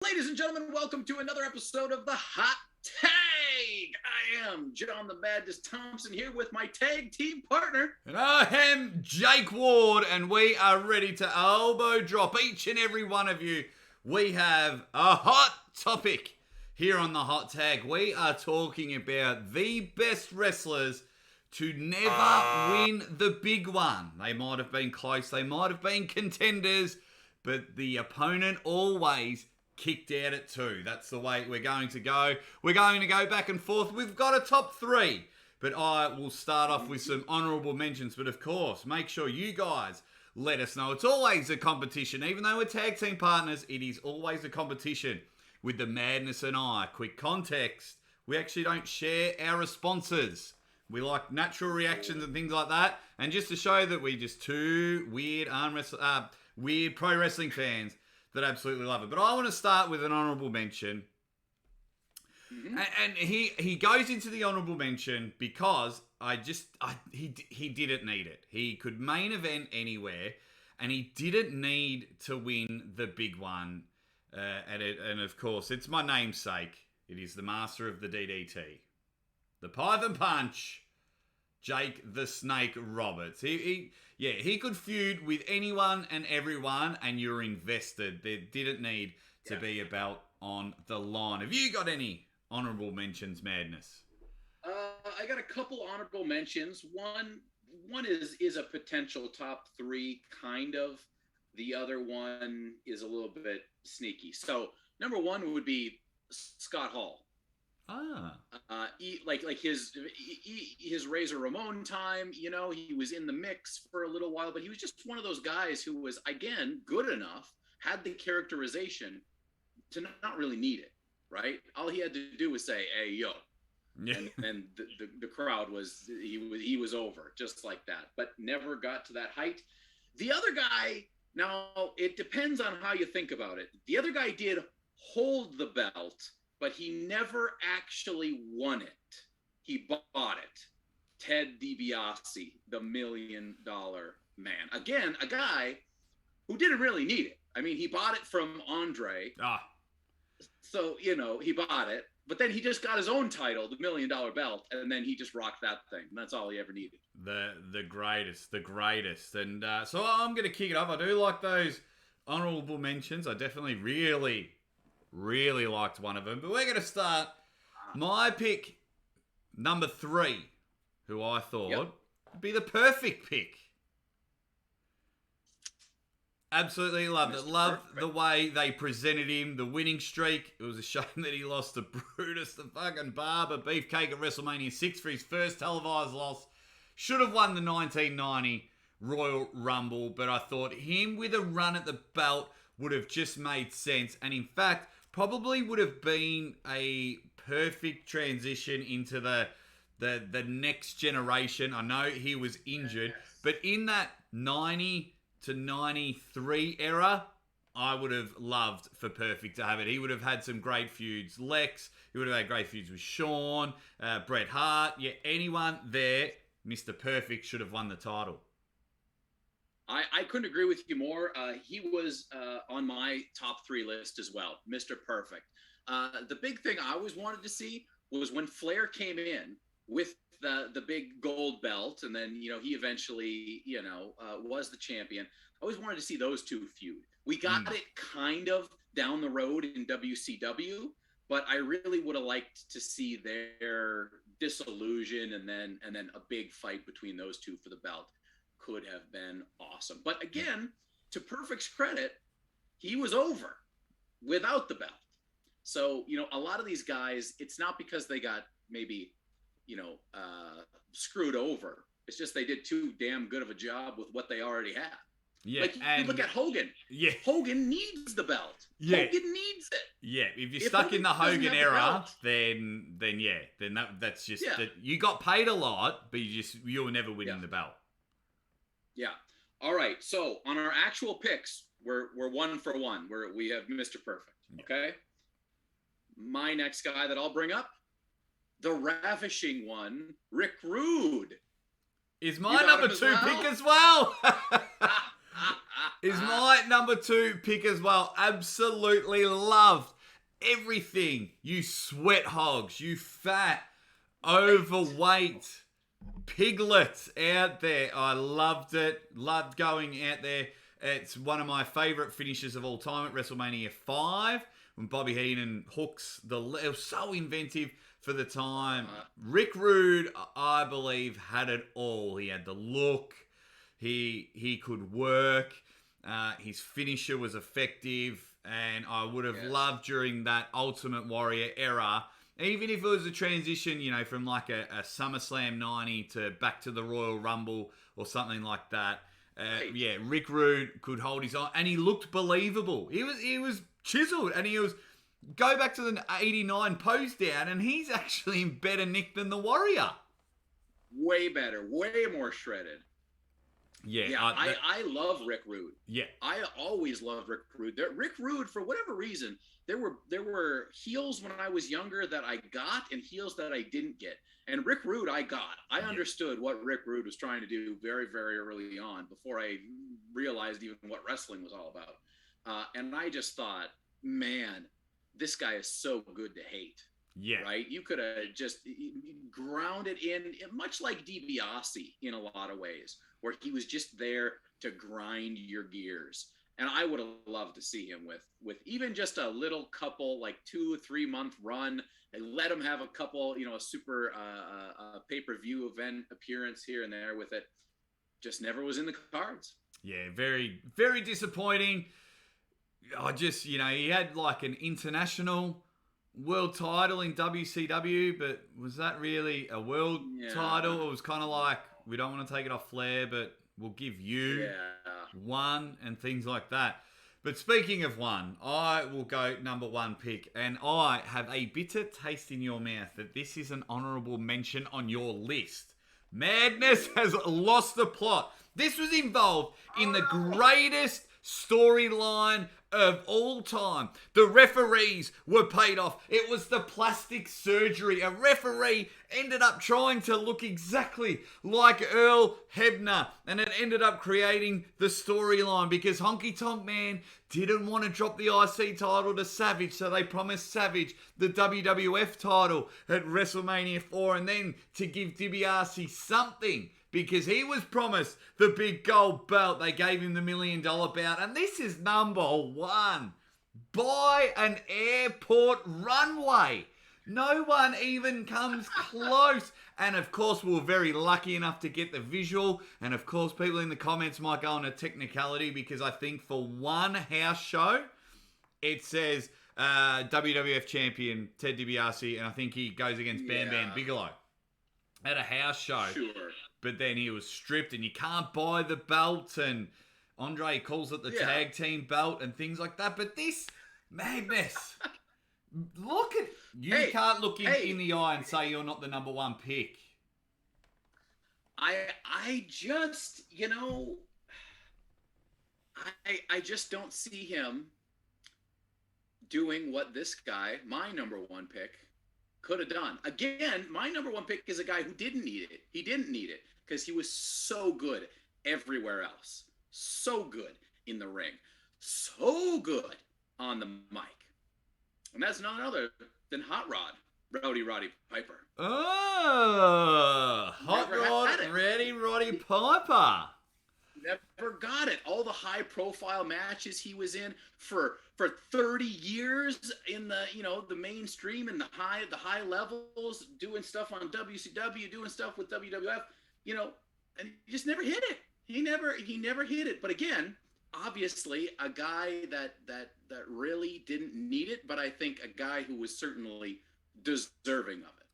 Ladies and gentlemen, welcome to another episode of the Hot Tag. I am John the Madness Thompson here with my tag team partner. And I am Jake Ward, and we are ready to elbow drop each and every one of you. We have a hot topic here on the Hot Tag. We are talking about the best wrestlers to never win the big one. They might have been close, they might have been contenders, but the opponent always kicked out at 2. That's the way we're going to go. We're going to go back and forth. We've got a top 3, but I will start off with some honourable mentions. But of course, make sure you guys let us know. It's always a competition. Even though we're tag team partners, it is always a competition with the Madness and I. Quick context, we actually don't share our responses. We like natural reactions and things like that. And just to show that we're just two weird pro wrestling fans that absolutely love it. But I want to start with an honourable mention. Mm-hmm. And he goes into the honourable mention because he didn't need it. He could main event anywhere, and he didn't need to win the big one at it. And of course, it's my namesake. It is the master of the DDT, the Python Punch, Jake the Snake Roberts. He could feud with anyone and everyone, and you're invested. There didn't need to be a belt on the line. Have you got any honourable mentions, Madness? I got a couple honourable mentions. One is a potential top 3, kind of. The other one is a little bit sneaky. So number 1 would be Scott Hall. His Razor Ramon time, he was in the mix for a little while, but he was just one of those guys who was, again, good enough, had the characterization to not really need it, right? All he had to do was say, "Hey, yo," and the crowd he was over just like that, but never got to that height. The other guy, now it depends on how you think about it. The other guy did hold the belt, but he never actually won it. He bought it. Ted DiBiase, the $1 Million Man. Again, a guy who didn't really need it. I mean, he bought it from Andre. So, he bought it. But then he just got his own title, the $1 Million Belt, and then he just rocked that thing. That's all he ever needed. The greatest. And so I'm going to kick it off. I do like those honourable mentions. I definitely really liked one of them. But we're going to start my pick, number 3, who I thought would be the perfect pick. Absolutely loved it. Loved the way they presented him, the winning streak. It was a shame that he lost to Brutus, the fucking barber, Beefcake at WrestleMania 6 for his first televised loss. Should have won the 1990 Royal Rumble, but I thought him with a run at the belt would have just made sense. And in fact, probably would have been a perfect transition into the next generation. I know he was injured, but in that 90 to 93 era, I would have loved for Perfect to have it. He would have had some great feuds. Lex, he would have had great feuds with Shawn, Bret Hart. Yeah, anyone there, Mr. Perfect should have won the title. I couldn't agree with you more. He was on my top 3 list as well, Mr. Perfect. The big thing I always wanted to see was when Flair came in with the big gold belt, and then he eventually was the champion. I always wanted to see those two feud. We got it kind of down the road in WCW, but I really would have liked to see their disillusion and then a big fight between those two for the belt. Could have been awesome. But again, to Perfect's credit, he was over without the belt. So, a lot of these guys, it's not because they got maybe, screwed over. It's just they did too damn good of a job with what they already had. Yeah, like you look at Hogan. Yeah, Hogan needs the belt. Yeah. Hogan needs it. Yeah, if you're stuck in the Hogan era, then that's just that you got paid a lot, but you were never winning the belt. Yeah. All right. So on our actual picks, we're 1 for 1. We have Mr. Perfect. Okay. My next guy that I'll bring up, the ravishing one, Rick Rude. Is my number 2 pick as well. is my number 2 pick as well. Absolutely loved everything. You sweat hogs, you fat, overweight piglet out there. I loved it. Loved going out there. It's one of my favourite finishes of all time at WrestleMania 5 when Bobby Heenan hooks it was so inventive for the time. Rick Rude, I believe, had it all. He had the look. He could work. His finisher was effective. And I would have loved during that Ultimate Warrior era, even if it was a transition, from like a SummerSlam 90 to back to the Royal Rumble or something like that. Rick Rude could hold his own, and he looked believable. He was chiseled, and go back to the 89 pose down, and he's actually in better nick than the Warrior. Way better, way more shredded. I love Rick Rude. Yeah, I always loved Rick Rude. Rick Rude, for whatever reason, there were heels when I was younger that I got and heels that I didn't get. And Rick Rude, I got. I understood what Rick Rude was trying to do very, very early on before I realized even what wrestling was all about. And I just thought, man, this guy is so good to hate. Yeah. Right? You could have just ground it in, much like Dibiase in a lot of ways, where he was just there to grind your gears. And I would have loved to see him with even just a little couple, like 2 or 3 month run, and let him have a couple, a super pay-per-view event appearance here and there with it. Just never was in the cards. Yeah, very, very disappointing. He had like an international world title in WCW, but was that really a world title? It was kind of like, we don't want to take it off Flair, but we'll give you one and things like that. But speaking of one, I will go number 1 pick, and I have a bitter taste in your mouth that this is an honourable mention on your list. Madness has lost the plot. This was involved in the greatest storyline of all time. The referees were paid off. It was the plastic surgery. A referee ended up trying to look exactly like Earl Hebner, and it ended up creating the storyline because Honky Tonk Man didn't want to drop the IC title to Savage, so they promised Savage the WWF title at WrestleMania 4, and then to give Dibiase something, because he was promised the big gold belt. They gave him the $1 million belt. And this is number 1. By an airport runway. No one even comes close. And of course, we were very lucky enough to get the visual. And of course, people in the comments might go on a technicality, because I think for one house show, it says WWF champion Ted DiBiase. And I think he goes against Bam Bam Bigelow at a house show. Sure. But then he was stripped, and you can't buy the belt, and Andre calls it the tag team belt and things like that. But this madness, look at you. Can't look in the eye and say you're not the number 1 pick. I just, I just don't see him doing what this guy, my number 1 pick, could have done. Again, my number 1 pick is a guy who didn't need it. He didn't need it because he was so good everywhere else. So good in the ring. So good on the mic. And that's none other than Hot Rod, Roddy Piper. Oh, Hot Rod, Roddy Piper. Never got it. All the high-profile matches he was in for 30 years in the the mainstream and the high levels, doing stuff on WCW, doing stuff with WWF, and he just never hit it. He never hit it. But again, obviously a guy that really didn't need it, but I think a guy who was certainly deserving of it.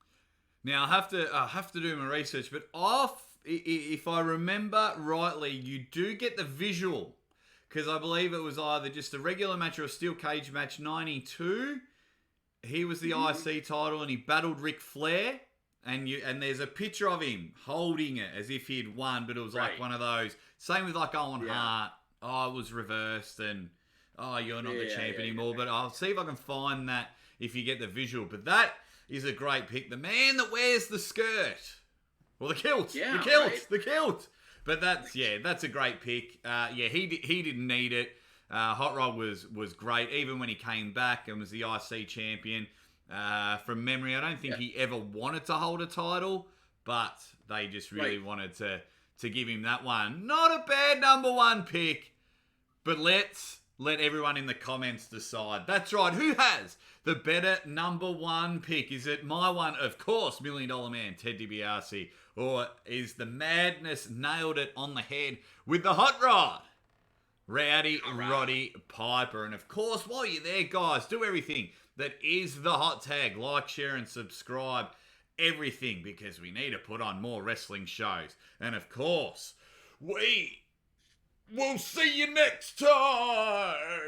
Now I have to do my research, but if I remember rightly, you do get the visual, because I believe it was either just a regular match or a steel cage match 92. He was the IC title, and he battled Ric Flair, and there's a picture of him holding it as if he'd won, but it was like one of those. Same with like Owen Hart. Oh, it was reversed, and you're not the champ anymore. But I'll see if I can find that if you get the visual. But that is a great pick. The man that wears the skirt. Well, the kilt. The kilt. But that's a great pick. He didn't need it. Hot Rod was great, even when he came back and was the IC champion. From memory, I don't think he ever wanted to hold a title, but they just really wanted to give him that one. Not a bad number one pick, but let's let everyone in the comments decide. That's right. Who has the better number one pick? Is it my one? Of course, $1 Million Man, Ted Dibiase. Or is the madness nailed it on the head with the Hot Rod? Rowdy, Roddy Piper. And of course, while you're there, guys, do everything that is the hot tag. Like, share, and subscribe. Everything, because we need to put on more wrestling shows. And of course, we will see you next time.